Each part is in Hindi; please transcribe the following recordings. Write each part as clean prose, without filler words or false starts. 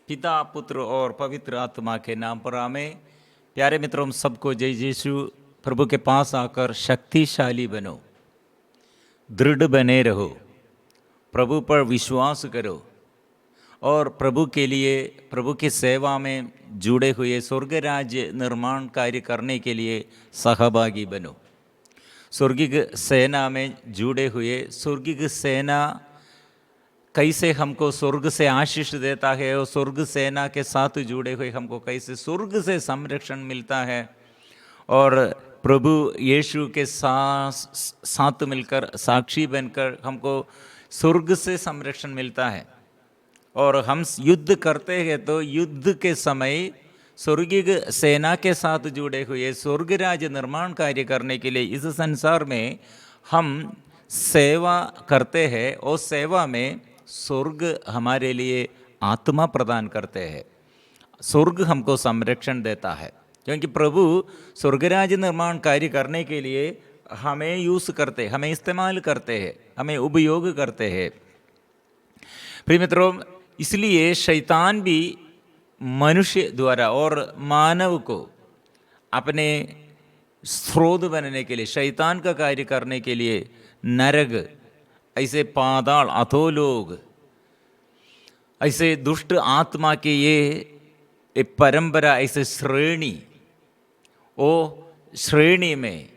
पिता, पुत्र और पवित्र आत्मा के नाम पर आमें। प्यारे मित्रों, सबको जय यीशु। प्रभु के पास आकर शक्तिशाली बनो, दृढ़ बने रहो, प्रभु पर विश्वास करो और प्रभु के लिए, प्रभु की सेवा में जुड़े हुए स्वर्ग राज्य निर्माण कार्य करने के लिए सहभागी बनो। स्वर्गिक सेना में जुड़े हुए, स्वर्गिक सेना कैसे हमको स्वर्ग से आशीष देता है और स्वर्ग सेना के साथ जुड़े हुए हमको कैसे स्वर्ग से संरक्षण मिलता है और प्रभु यीशु के साथ मिलकर साक्षी बनकर हमको स्वर्ग से संरक्षण मिलता है। और हम युद्ध करते हैं तो युद्ध के समय स्वर्गिक सेना के साथ जुड़े हुए स्वर्ग राज्य निर्माण कार्य करने के लिए इस संसार में हम सेवा करते हैं और सेवा में स्वर्ग हमारे लिए आत्मा प्रदान करते हैं। स्वर्ग हमको संरक्षण देता है क्योंकि प्रभु स्वर्गराज निर्माण कार्य करने के लिए हमें यूज़ करते, हमें इस्तेमाल करते हैं, हमें उपयोग करते हैं। प्रिय मित्रों, इसलिए शैतान भी मनुष्य द्वारा और मानव को अपने स्रोत बनने के लिए, शैतान का कार्य करने के लिए नरक, ऐसे पाताल, अधोलोक, ऐसे दुष्ट आत्मा के ये परंपरा, ऐसे श्रेणी, ओ श्रेणी में,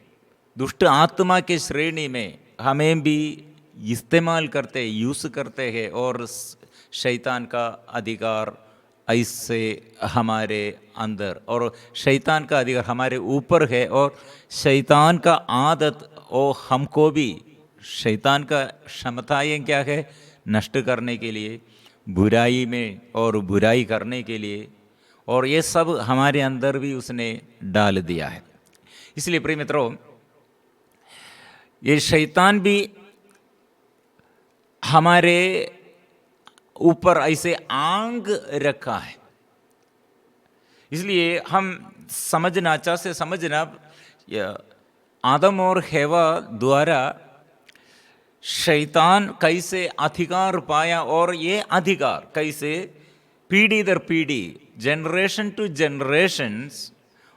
दुष्ट आत्मा के श्रेणी में हमें भी इस्तेमाल करते, यूज़ करते हैं और शैतान का अधिकार ऐसे हमारे अंदर और शैतान का अधिकार हमारे ऊपर है और शैतान का आदत ओ हमको भी, शैतान का क्षमताएं क्या है? नष्ट करने के लिए, बुराई में और बुराई करने के लिए, और ये सब हमारे अंदर भी उसने डाल दिया है। इसलिए प्रिय मित्रों, ये शैतान भी हमारे ऊपर ऐसे आंग रखा है। इसलिए हम समझना, अच्छा से समझना, आदम और हेवा द्वारा शैतान कैसे अधिकार पाया और ये अधिकार कैसे पीढ़ी दर पीढ़ी, जनरेशन टू जनरेशन्स,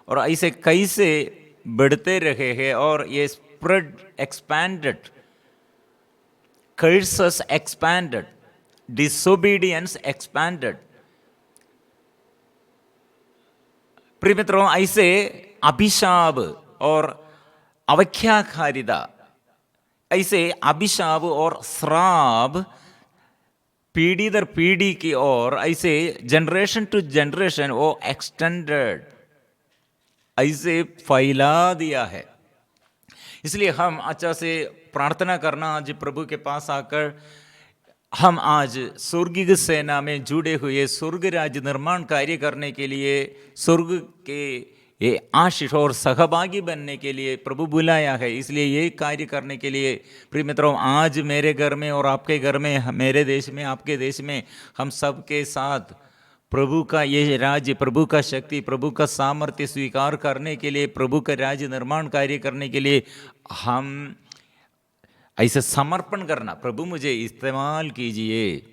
और ऐसे कैसे बढ़ते रहे हैं और ये spread, expanded, curses expanded, disobedience expanded. प्रिय मित्रों, ऐसे अभिशाप और अवख्याकारिता, ऐसे अभिशाप और श्राप पीढ़ी दर पीढ़ी की ओर, ऐसे जनरेशन टू जनरेशन वो एक्सटेंडेड, ऐसे फैला दिया है। इसलिए हम अच्छा से प्रार्थना करना, आज प्रभु के पास आकर हम आज स्वर्गिक सेना में जुड़े हुए स्वर्ग राज्य निर्माण कार्य करने के लिए, स्वर्ग के ये आशीष और सहभागी बनने के लिए प्रभु बुलाया है। इसलिए ये कार्य करने के लिए प्रिय मित्रों, आज मेरे घर में और आपके घर में, मेरे देश में, आपके देश में, हम सब के साथ प्रभु का ये राज्य, प्रभु का शक्ति, प्रभु का सामर्थ्य स्वीकार करने के लिए, प्रभु का राज्य निर्माण कार्य करने के लिए हम ऐसे समर्पण करना, प्रभु मुझे इस्तेमाल कीजिए।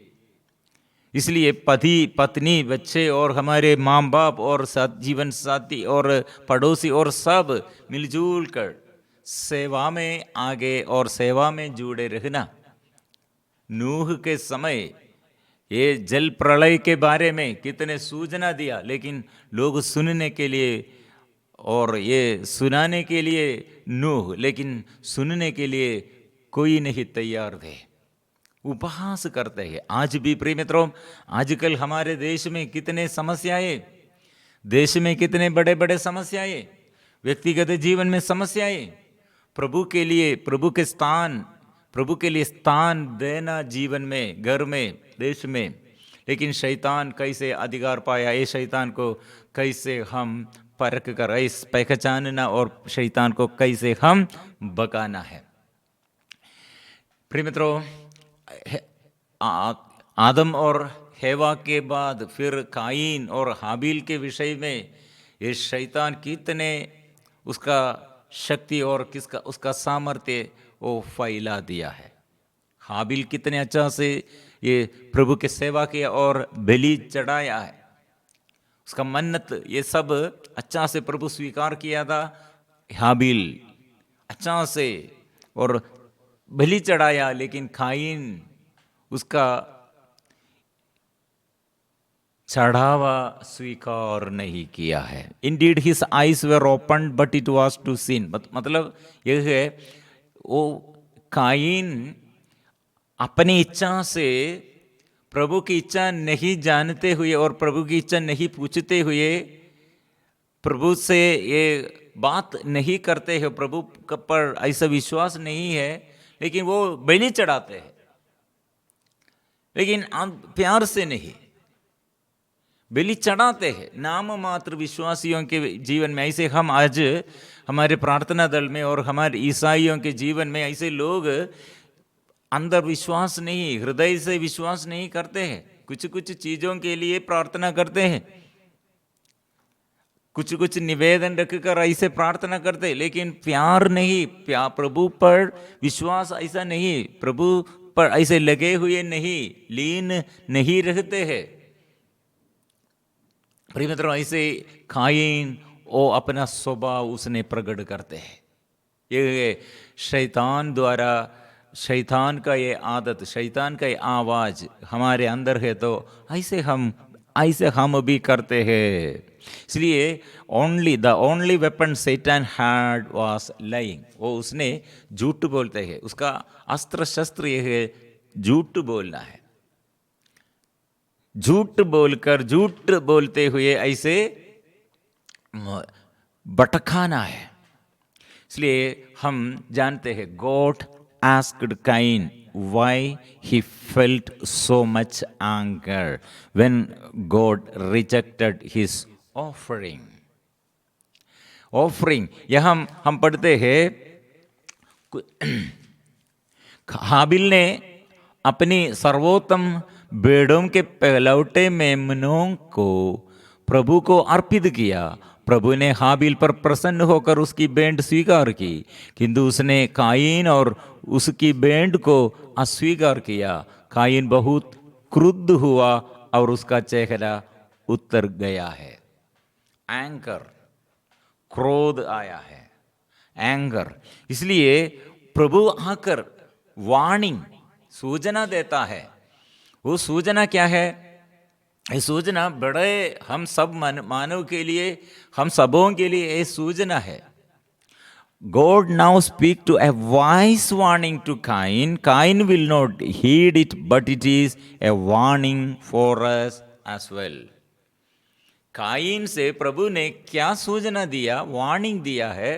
इसलिए पति, पत्नी, बच्चे और हमारे माँ बाप और जीवन साथी और पड़ोसी और सब मिलजुल कर सेवा में आगे और सेवा में जुड़े रहना। नूह के समय ये जल प्रलय के बारे में कितने सूचना दिया, लेकिन लोग सुनने के लिए और ये सुनाने के लिए नूह, लेकिन सुनने के लिए कोई नहीं तैयार थे, उपहास करते हैं। आज भी प्रिय मित्रों, आजकल हमारे देश में कितने समस्याएं, देश में कितने बड़े बड़े समस्याएं, व्यक्तिगत जीवन में समस्याएं, प्रभु के लिए, प्रभु के स्थान, प्रभु के लिए स्थान देना जीवन में, घर में, देश में, लेकिन शैतान कैसे अधिकार पाया, ये शैतान को कैसे हम परख कर इस पहचानना और शैतान को कैसे हम बकाना है। प्रिय मित्रों, आदम और हेवा के बाद फिर कायीन और हाबिल के विषय में ये शैतान कितने उसका शक्ति और किसका उसका सामर्थ्य वो फैला दिया है। हाबिल कितने अच्छा से ये प्रभु के सेवा किया और बलि चढ़ाया है, उसका मन्नत ये सब अच्छा से प्रभु स्वीकार किया था। हाबिल अच्छा से और बलि चढ़ाया, लेकिन कायीन उसका चढ़ावा स्वीकार नहीं किया है। Indeed his eyes were open but it was to sin. मतलब यह है, वो कायीन अपनी इच्छा से प्रभु की इच्छा नहीं जानते हुए और प्रभु की इच्छा नहीं पूछते हुए प्रभु से ये बात नहीं करते हैं, प्रभु पर ऐसा विश्वास नहीं है, लेकिन वो बलि चढ़ाते हैं, लेकिन प्यार से नहीं बलि चढ़ाते हैं। नाम मात्र विश्वासियों के जीवन में ऐसे, हम आज हमारे प्रार्थना दल में और हमारे ईसाइयों के जीवन में ऐसे लोग अंदर विश्वास नहीं, हृदय से विश्वास नहीं करते हैं। कुछ कुछ चीजों के लिए प्रार्थना करते हैं, कुछ कुछ निवेदन रखकर ऐसे प्रार्थना करते, लेकिन प्यार नहीं, प्रभु पर विश्वास ऐसा नहीं, प्रभु पर ऐसे लगे हुए नहीं, लीन नहीं रहते हैं। प्रिय मित्रों, ऐसे कायीन वो अपना स्वभाव उसने प्रकट करते हैं। ये शैतान द्वारा, शैतान का ये आदत, शैतान का ये आवाज हमारे अंदर है, तो ऐसे हम भी करते हैं। इसलिए ओनली वेपन सैतान हैड वाज लाइंग। वो उसने झूठ बोलते हैं, उसका अस्त्र शस्त्र ये है झूठ बोलना है। झूठ बोलकर, झूठ बोलते हुए ऐसे भटकाना है। इसलिए हम जानते हैं God asked Cain why he felt so much anger when God rejected his offering. यह हम पढ़ते हैं, हाबिल ने अपनी सर्वोत्तम भेड़ों के पहलौठे मेमनों को प्रभु को अर्पित किया। प्रभु ने हाबिल पर प्रसन्न होकर उसकी भेंट स्वीकार की, किंतु उसने कायीन और उसकी भेंट को अस्वीकार किया। कायीन बहुत क्रुद्ध हुआ और उसका चेहरा उतर गया है। एंगर, क्रोध आया है, एंगर। इसलिए प्रभु आकर वार्निंग, सूचना देता है। वो सूचना क्या है? ये सूचना बड़े हम सब मानव के लिए, हम सबों के लिए ये सूचना है। God now speak to a wise warning to Cain. Cain will not heed it, but it is a warning for us as well. Cain से प्रभु ने क्या सूचना दिया, वार्निंग दिया है,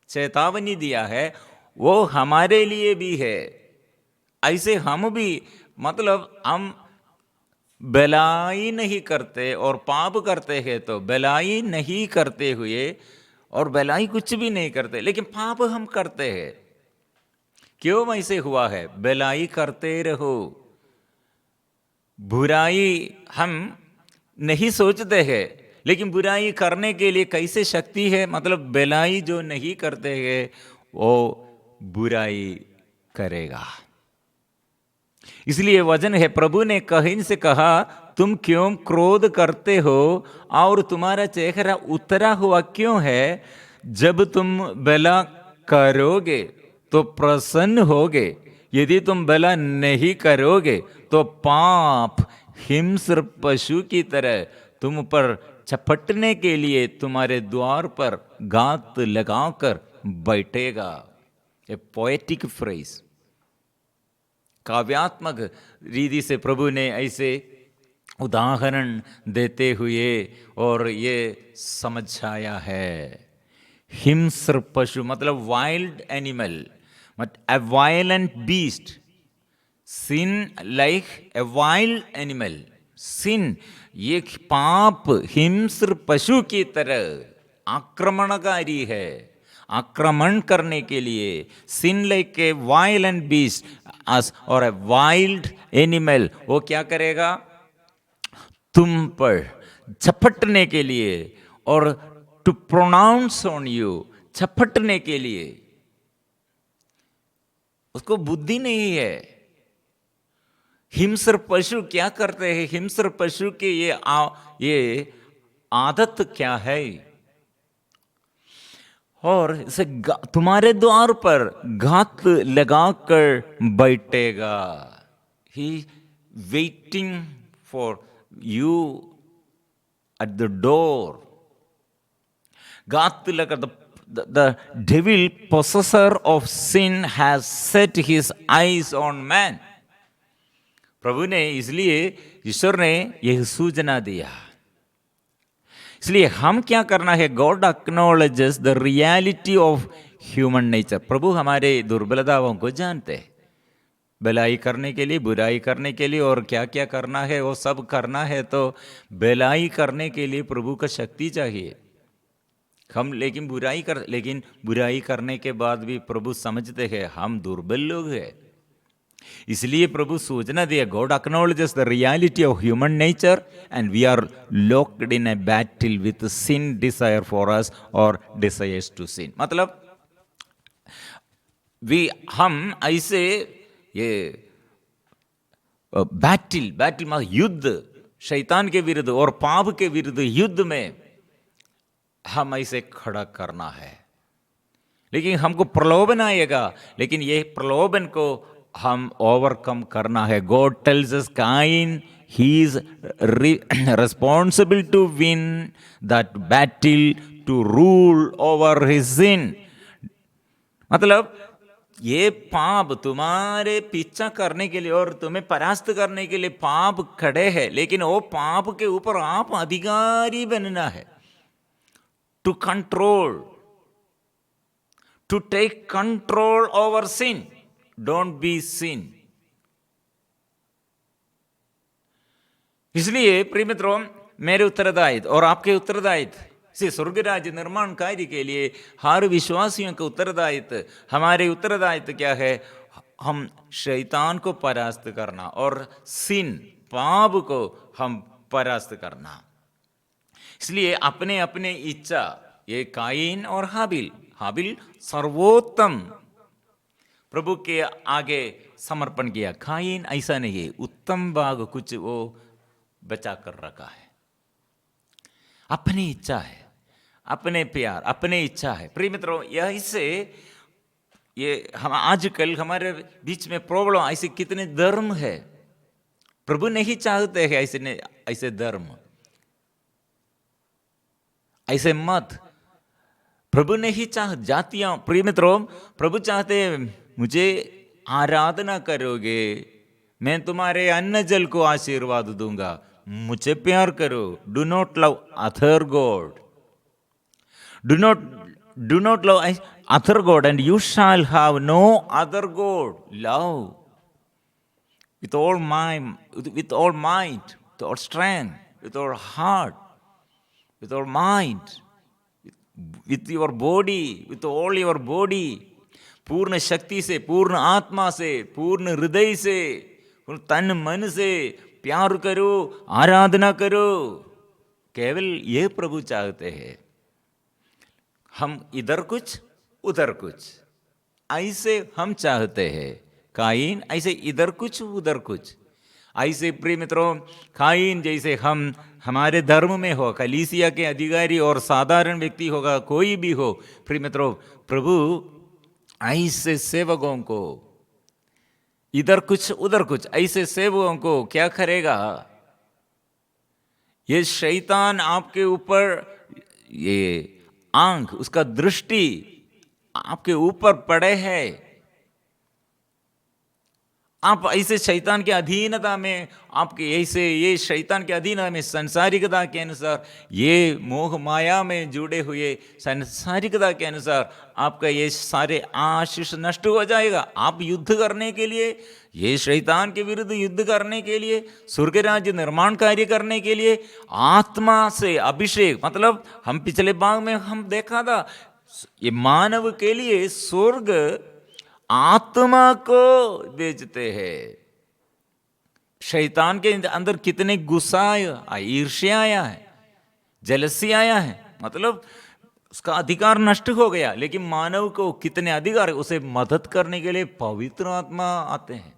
चेतावनी दिया है, वो हमारे लिए भी है। ऐसे हम भी, मतलब हम भलाई नहीं करते और पाप करते हैं, तो भलाई नहीं करते हुए और भलाई कुछ भी नहीं करते, लेकिन पाप हम करते हैं। क्यों ऐसे हुआ है? भलाई करते रहो, बुराई हम नहीं सोचते हैं, लेकिन बुराई करने के लिए कैसे शक्ति है? मतलब भलाई जो नहीं करते हैं वो बुराई करेगा। इसलिए वचन है, प्रभु ने कायीन से कहा, तुम क्यों क्रोध करते हो और तुम्हारा चेहरा उतरा हुआ क्यों है? जब तुम भला करोगे तो प्रसन्न होगे, यदि तुम भला नहीं करोगे तो पाप हिंस्र पशु की तरह तुम पर चपटने के लिए तुम्हारे द्वार पर घात लगाकर बैठेगा। ए पोएटिक फ्रेज, काव्यात्मक रीति से प्रभु ने ऐसे उदाहरण देते हुए और ये समझाया है। हिंस्र पशु मतलब wild animal, a violent beast, sin like a wild animal, sin ये पाप हिंस्र पशु की तरह आक्रमणकारी है, आक्रमण करने के लिए। sin like a violent beast और a wild animal, वो क्या करेगा? तुम पर झपटने के लिए और टू प्रोनाउंस ऑन यू, झपटने के लिए। उसको बुद्धि नहीं है, हिंस्र पशु क्या करते हैं? हिंस्र पशु के ये आदत क्या है? और इसे तुम्हारे द्वार पर घात लगाकर बैठेगा। He waiting for you at the door. घात लगा, the devil possessor of sin has set his eyes on man। प्रभु ने, इसलिए ईश्वर ने यह सूचना दिया। इसलिए हम क्या करना है? God acknowledges the reality of human nature. प्रभु हमारे दुर्बलताओं को जानते हैं। भलाई करने के लिए, बुराई करने के लिए और क्या क्या करना है वो सब करना है, तो भलाई करने के लिए प्रभु का शक्ति चाहिए। हम लेकिन बुराई करने के बाद भी प्रभु समझते हैं हम दुर्बल लोग हैं। इसलिए प्रभु सूचना दिया, God acknowledges the reality of human nature and we are locked in a battle with sin desire for us और डिजायर्स टू सिन। मतलब हम ऐसे ये बैटल मतलब युद्ध, शैतान के विरुद्ध और पाप के विरुद्ध युद्ध में हम ऐसे खड़ा करना है। लेकिन हमको प्रलोभन आएगा, लेकिन ये प्रलोभन को हम ओवरकम करना है। God tells us Cain he is responsible to win that battle, to rule over his sin. मतलब ये पाप तुम्हारे पीछा करने के लिए और तुम्हें परास्त करने के लिए पाप खड़े हैं, लेकिन वो पाप के ऊपर आप अधिकारी बनना है। To control, to take control over sin. Don't be sin. इसलिए प्रिय मित्रों, मेरे उत्तरदायित्व और आपके उत्तरदायित्व से स्वर्ग राज्य निर्माण कार्य के लिए हर विश्वासियों का उत्तरदायित्व, हमारे उत्तरदायित्व क्या है? हम शैतान को परास्त करना और सिन, पाप को हम परास्त करना। इसलिए अपने अपने इच्छा, ये कायीन और हाबिल सर्वोत्तम प्रभु के आगे समर्पण किया। कायीन ऐसा नहीं है, उत्तम भाग कुछ वो बचा कर रखा है। अपनी इच्छा है, अपने प्यार, अपने इच्छा है। प्रिय मित्रों, ये हम आजकल हमारे बीच में प्रॉब्लम, ऐसे कितने धर्म है। प्रभु नहीं चाहते हैं ऐसे धर्म, ऐसे मत। प्रभु नहीं जातियां। प्रिय मित्रों, प्रभु चाहते मुझे आराधना करोगे, मैं तुम्हारे अन्न जल को आशीर्वाद दूंगा, मुझे प्यार करो। Do not love other God, do not love other God and you shall have no other God. Love with all might, with all strength, with all heart, with all mind, with your body, with all your body, पूर्ण शक्ति से, पूर्ण आत्मा से, पूर्ण हृदय से, तन मन से प्यार करो, आराधना करो। केवल ये प्रभु चाहते हैं। हम इधर कुछ उधर कुछ ऐसे हम चाहते हैं। कायीन ऐसे इधर कुछ उधर कुछ ऐसे। प्रिय मित्रों, कायीन जैसे हम हमारे धर्म में हो, कलीसिया के अधिकारी और साधारण व्यक्ति होगा, कोई भी हो, प्रिय मित्रों, प्रभु ऐसे सेवकों को, इधर कुछ उधर कुछ ऐसे सेवकों को क्या करेगा? ये शैतान आपके ऊपर ये आंख, उसका दृष्टि आपके ऊपर पड़े है। आप ऐसे शैतान के अधीनता में, आपके ऐसे ये शैतान के अधीनता में, संसारिकता के अनुसार, ये मोह माया में जुड़े हुए संसारिकता के अनुसार आपका ये सारे आशीष नष्ट हो जाएगा। आप युद्ध करने के लिए, ये शैतान के विरुद्ध युद्ध करने के लिए, स्वर्ग राज्य निर्माण कार्य करने के लिए आत्मा से अभिषेक, मतलब हम पिछले भाग में हम देखा था, ये मानव के लिए स्वर्ग आत्मा को बेचते हैं। शैतान के अंदर कितने गुस्सा आया, ईर्ष्या आया है, जलसी आया है, मतलब उसका अधिकार नष्ट हो गया। लेकिन मानव को कितने अधिकार है, उसे मदद करने के लिए पवित्र आत्मा आते हैं।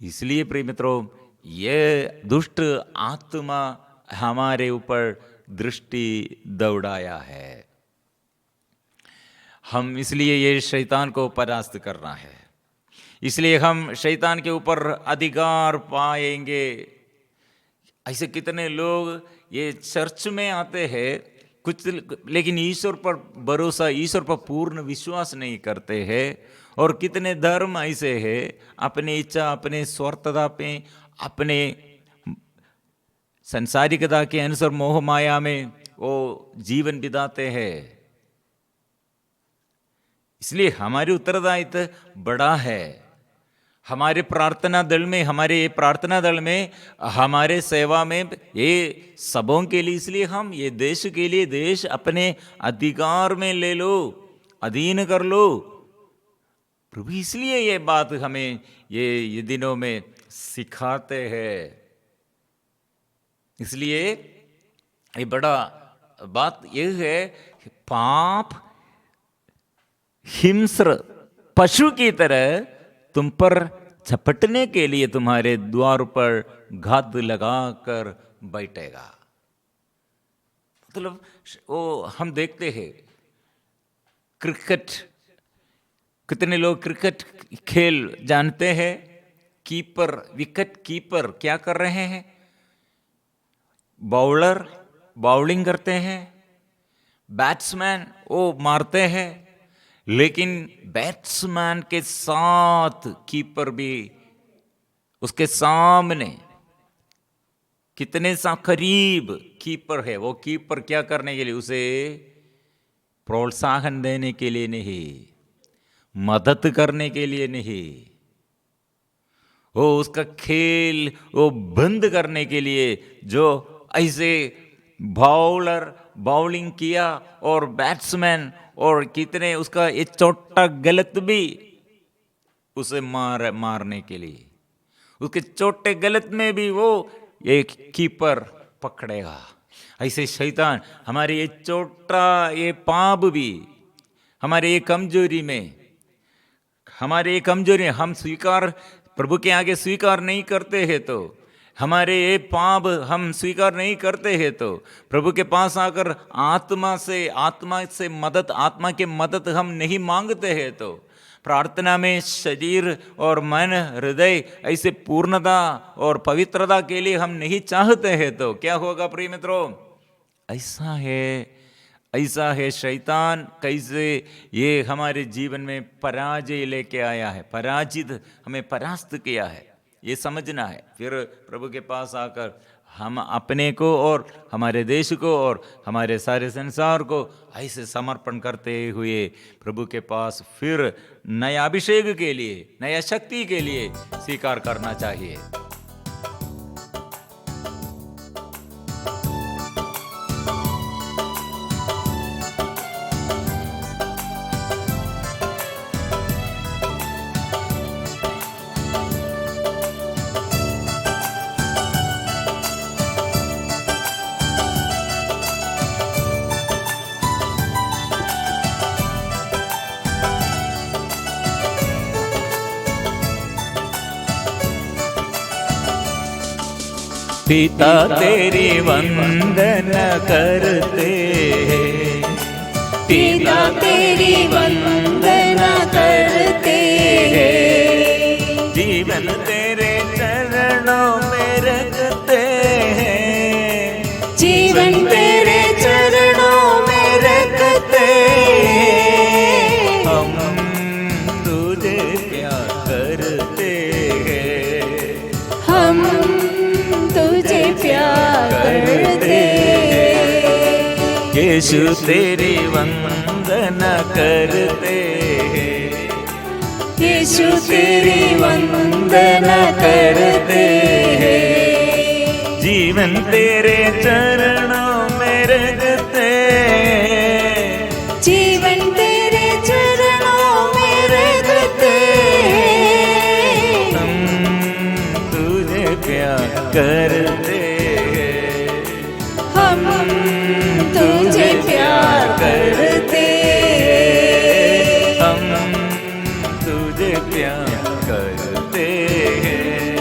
इसलिए प्रिय मित्रों, ये दुष्ट आत्मा हमारे ऊपर दृष्टि दौड़ाया है। हम इसलिए ये शैतान को परास्त करना है, इसलिए हम शैतान के ऊपर अधिकार पाएंगे। ऐसे कितने लोग ये चर्च में आते हैं कुछ, लेकिन ईश्वर पर भरोसा, ईश्वर पर पूर्ण विश्वास नहीं करते हैं। और कितने धर्म ऐसे हैं, अपनी इच्छा, अपने स्वार्थता पे, अपने संसारिकता के अनुसार मोह माया में वो जीवन बिताते हैं। इसलिए हमारी उत्तरदायित्व बड़ा है। हमारे प्रार्थना दल में, हमारे सेवा में, ये सबों के लिए, इसलिए हम ये देश के लिए, देश अपने अधिकार में ले लो, अधीन कर लो। प्रभु इसलिए ये बात हमें ये दिनों में सिखाते हैं। इसलिए ये बड़ा बात ये है, पाप हिंस्र पशु की तरह तुम पर झपटने के लिए तुम्हारे द्वार पर घात लगा कर बैठेगा। मतलब वो हम देखते हैं क्रिकेट, कितने लोग क्रिकेट खेल जानते हैं। कीपर, विकेट कीपर क्या कर रहे हैं? बाउलर बाउलिंग करते हैं, बैट्समैन वो मारते हैं, लेकिन बैट्समैन के साथ कीपर भी उसके सामने, कितने सा करीब कीपर है। वो कीपर क्या करने के लिए? उसे प्रोत्साहन देने के लिए नहीं, मदद करने के लिए नहीं, वो उसका खेल वो बंद करने के लिए। जो ऐसे बाउलर बाउलिंग किया और बैट्समैन और कितने उसका ये छोटा गलत भी उसे मारने के लिए, उसके छोटे गलत में भी वो एक कीपर पकड़ेगा। ऐसे शैतान हमारे ये छोटा ये पाप भी, हमारे ये कमजोरी में, हमारे ये कमजोरी हम स्वीकार, प्रभु के आगे स्वीकार नहीं करते हैं, तो हमारे ये पाप हम स्वीकार नहीं करते हैं, तो प्रभु के पास आकर आत्मा से मदद, आत्मा के मदद हम नहीं मांगते हैं, तो प्रार्थना में शरीर और मन हृदय ऐसे पूर्णता और पवित्रता के लिए हम नहीं चाहते हैं, तो क्या होगा प्रिय मित्रों? ऐसा है शैतान कैसे ये हमारे जीवन में पराजय लेके आया है, पराजित हमें परास्त किया है, ये समझना है। फिर प्रभु के पास आकर हम अपने को और हमारे देश को और हमारे सारे संसार को ऐसे समर्पण करते हुए प्रभु के पास फिर नया अभिषेक के लिए, नया शक्ति के लिए स्वीकार करना चाहिए। पिता तेरी वंदना करते हैं, पिता तेरी वंदना करते हैं, जीवन तेरे चरणों में रखते हैं, जीवन तेरे चरणों में रखते हैं, हम तुझे प्यार करते हैं, हम तुझे प्यार करते हैं। यीशु तेरी वंदना करते हैं, यीशु तेरी वंदना करते हैं, जीवन तेरे चरणों में रखते हैं, जीवन तेरे चरणों में रखते हैं, हम तुझे प्यार करते हैं, हम तुझे प्यार करते हैं, हम तुझे प्यार करते हैं।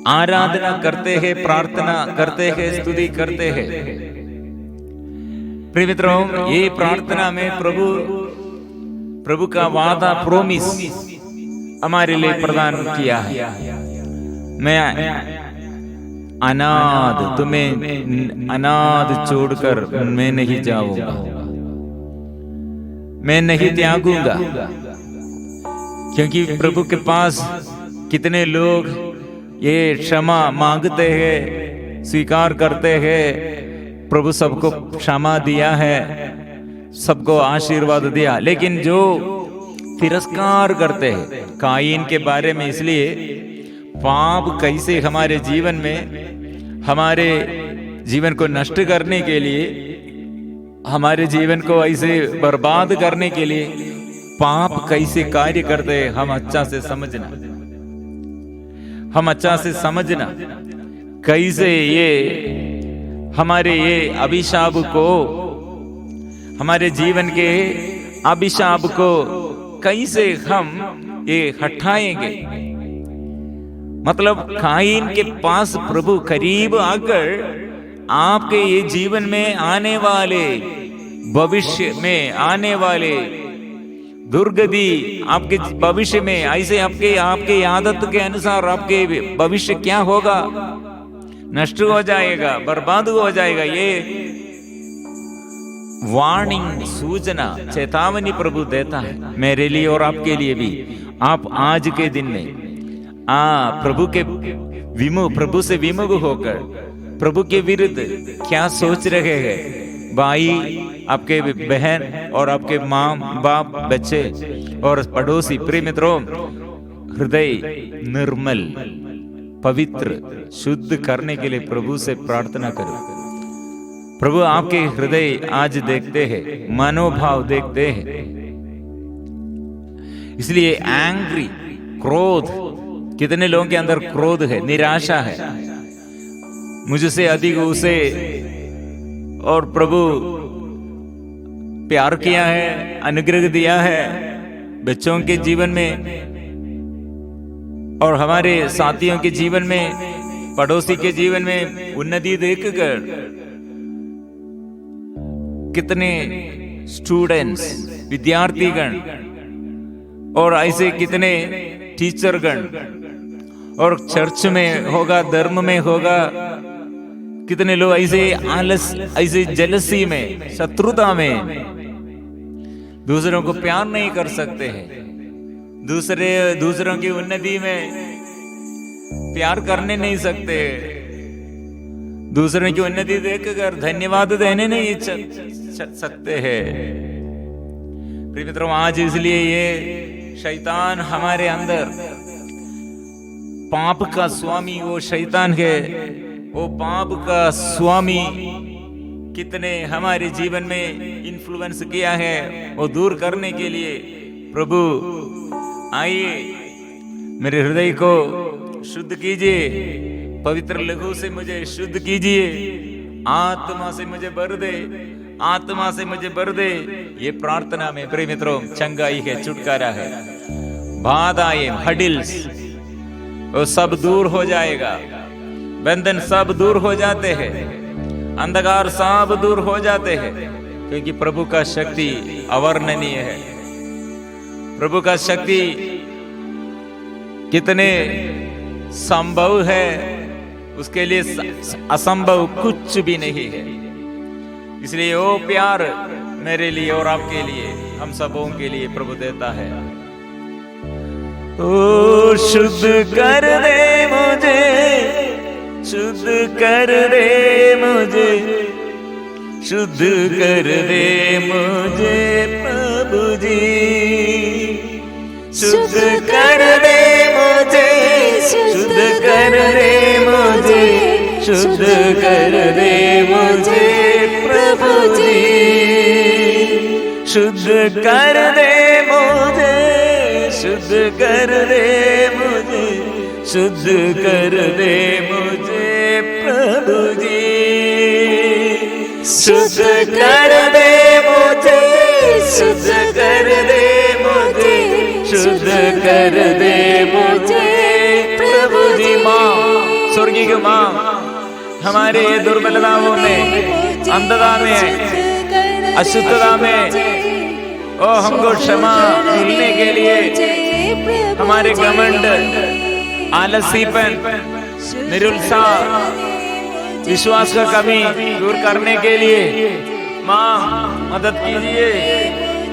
आराधना करते हैं, प्रार्थना करते हैं, स्तुति करते हैं। प्रिय मित्रों, ये प्रार्थना में प्रभु का वादा, प्रोमिस हमारे लिए प्रदान किया है। मैं तुम्हें अनाथ छोड़कर मैं नहीं जाऊंगा, मैं नहीं त्यागूंगा। क्योंकि प्रभु के पास कितने लोग ये क्षमा मांगते हैं, स्वीकार करते हैं। प्रभु सबको क्षमा दिया है, सबको आशीर्वाद दिया, लेकिन जो तिरस्कार करते हैं कायीन के बारे में, इसलिए पाप कैसे हमारे जीवन में, हमारे जीवन को नष्ट करने के लिए, हमारे जीवन को ऐसे बर्बाद करने के लिए पाप कैसे कार्य करते हैं, हम अच्छा से समझना, कैसे ये हमारे ये अभिशाप को, हमारे जीवन के अभिशाप को कैसे हम ये हटाएंगे। मतलब कायीन के पास प्रभु करीब आकर आपके ये जीवन में आने वाले, भविष्य में आने वाले दुर्गति, आपके भविष्य में ऐसे आपके आदत के अनुसार आपके भविष्य क्या होगा, नष्ट हो जाएगा, बर्बाद हो जाएगा। ये वार्निंग, सूचना, चेतावनी प्रभु देता है मेरे लिए और आपके लिए भी। आप आज के दिन में प्रभु से विमुख होकर प्रभु के विरुद्ध क्या सोच रहे हैं? भाई, आपके बहन और आपके माँ बाप, बच्चे और पड़ोसी, प्रिय मित्रों, हृदय निर्मल, पवित्र, शुद्ध करने के लिए प्रभु से प्रार्थना करो। प्रभु आपके हृदय आज देखते हैं, मनोभाव देखते हैं। इसलिए एंग्री, क्रोध, कितने लोगों के अंदर क्रोध है, निराशा है, मुझसे अधिक उसे और प्रभु प्यार किया है, अनुग्रह दिया है बच्चों के जीवन में और हमारे साथियों के जीवन में, पड़ोसी के जीवन में उन्नति देखकर कितने स्टूडेंट्स, विद्यार्थीगण और ऐसे कितने टीचरगण, और चर्च में होगा, धर्म में होगा, कितने लोग ऐसे आलस, ऐसे जेलसी में, शत्रुता में दूसरों को प्यार नहीं कर सकते हैं, दूसरों की उन्नति में प्यार करने नहीं सकते, दूसरों की उन्नति देखकर धन्यवाद देने नहीं सकते हैं। प्रिय मित्रों, आज इसलिए ये शैतान हमारे अंदर, पाप का स्वामी वो शैतान है, वो पाप का स्वामी कितने हमारे जीवन में इन्फ्लुएंस किया है, वो दूर करने के लिए प्रभु आइए, मेरे हृदय को शुद्ध कीजिए, पवित्र लहू से मुझे शुद्ध कीजिए, आत्मा से मुझे भर दे, आत्मा से मुझे भर दे। ये प्रार्थना में प्रिय मित्रों चंगाई है, छुटकारा है, बाधाएं, हडिल्स वो सब दूर हो जाएगा, बंधन सब दूर हो जाते हैं, अंधकार सब दूर हो जाते हैं, क्योंकि प्रभु का शक्ति अवर्णनीय है। प्रभु का शक्ति कितने संभव है, उसके लिए असंभव कुछ भी नहीं है। इसलिए वो प्यार मेरे लिए और आपके लिए, हम सबों के लिए प्रभु देता है। ओ शुद्ध कर दे मुझे, शुद्ध कर दे मुझे, शुद्ध कर दे मुझे प्रभु जी, शुद्ध कर दे मुझे, शुद्ध कर दे मुझे, शुद्ध कर दे मुझे प्रभु जी, शुद्ध कर दे मुझे, शुद्ध कर दे मुझे, शुद्ध कर दे मुझे प्रभु जी, शुद्ध कर दे मुझे, शुद्ध कर दे मुझे, शुद्ध कर दे मुझे प्रभु जी। माँ की माँ हमारे ये दुर्बलताओं में, अंधता में, अशुद्धता में, ओ हमको क्षमा मिलने के लिए, हमारे घमंड, आलसीपन, निरुत्साह, विश्वास का कमी दूर करने के लिए माँ मदद कीजिए।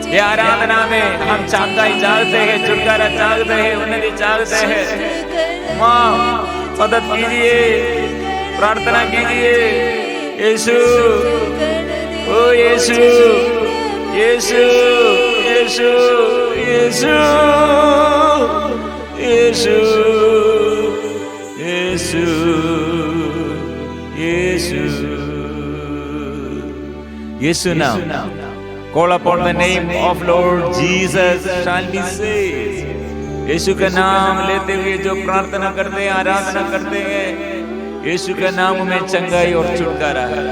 ये आराधना में हम चाहता चाहते हैं, छुटकारा चाहते हैं, उन्नति चाहते हैं। माँ मदद कीजिए, प्रार्थना कीजिए। यीशु, ओ यीशु, यीशु, यीशु, यीशु, यीशु, यीशु, यीशु, यीशु नाम। Call upon the name of Lord Jesus shall be saved। यीशु का नाम लेते हुए जो प्रार्थना करते हैं, आराधना करते हैं, यीशु का नाम में चंगाई और छुटकारा है।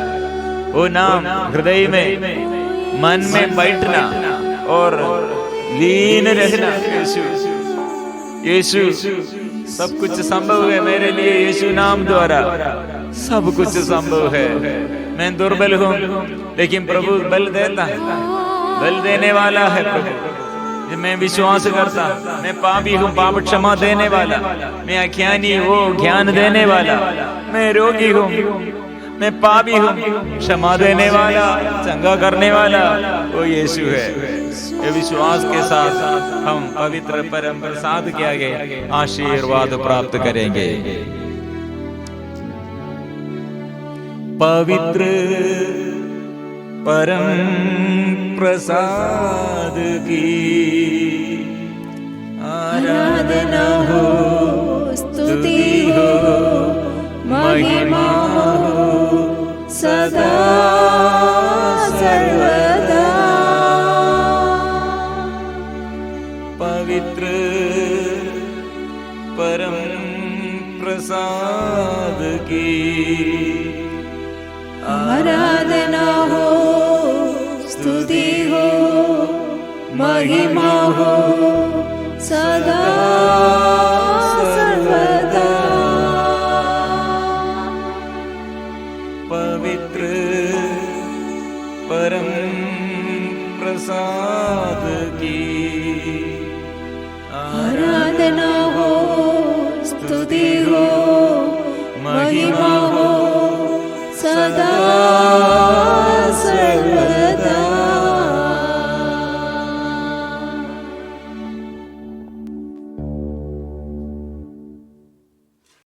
वो नाम हृदय में, मन में बैठना और लीन रहना। यीशु, यीशु, सब कुछ संभव है मेरे लिए। यीशु नाम द्वारा सब कुछ संभव है। मैं दुर्बल हूँ लेकिन प्रभु बल देता है, बल देने वाला है प्रभु। मैं विश्वास करता, मैं पापी हूँ, पाप क्षमा देने वाला। मैं अज्ञानी, वो ज्ञान देने वाला। मैं रोगी हूँ, मैं पापी हूँ, क्षमा देने वाला, चंगा करने वाला वो यीशु है। ये विश्वास के साथ हम पवित्र परम प्रसाद के आगे आशीर्वाद प्राप्त करेंगे। पवित्र परम प्रसाद की आराधना हो, स्तुति हो, महिमा हो सदा सर्वदा। पवित्र परम प्रसाद की आराधना हो, स्तुति हो, महिमा हो सदा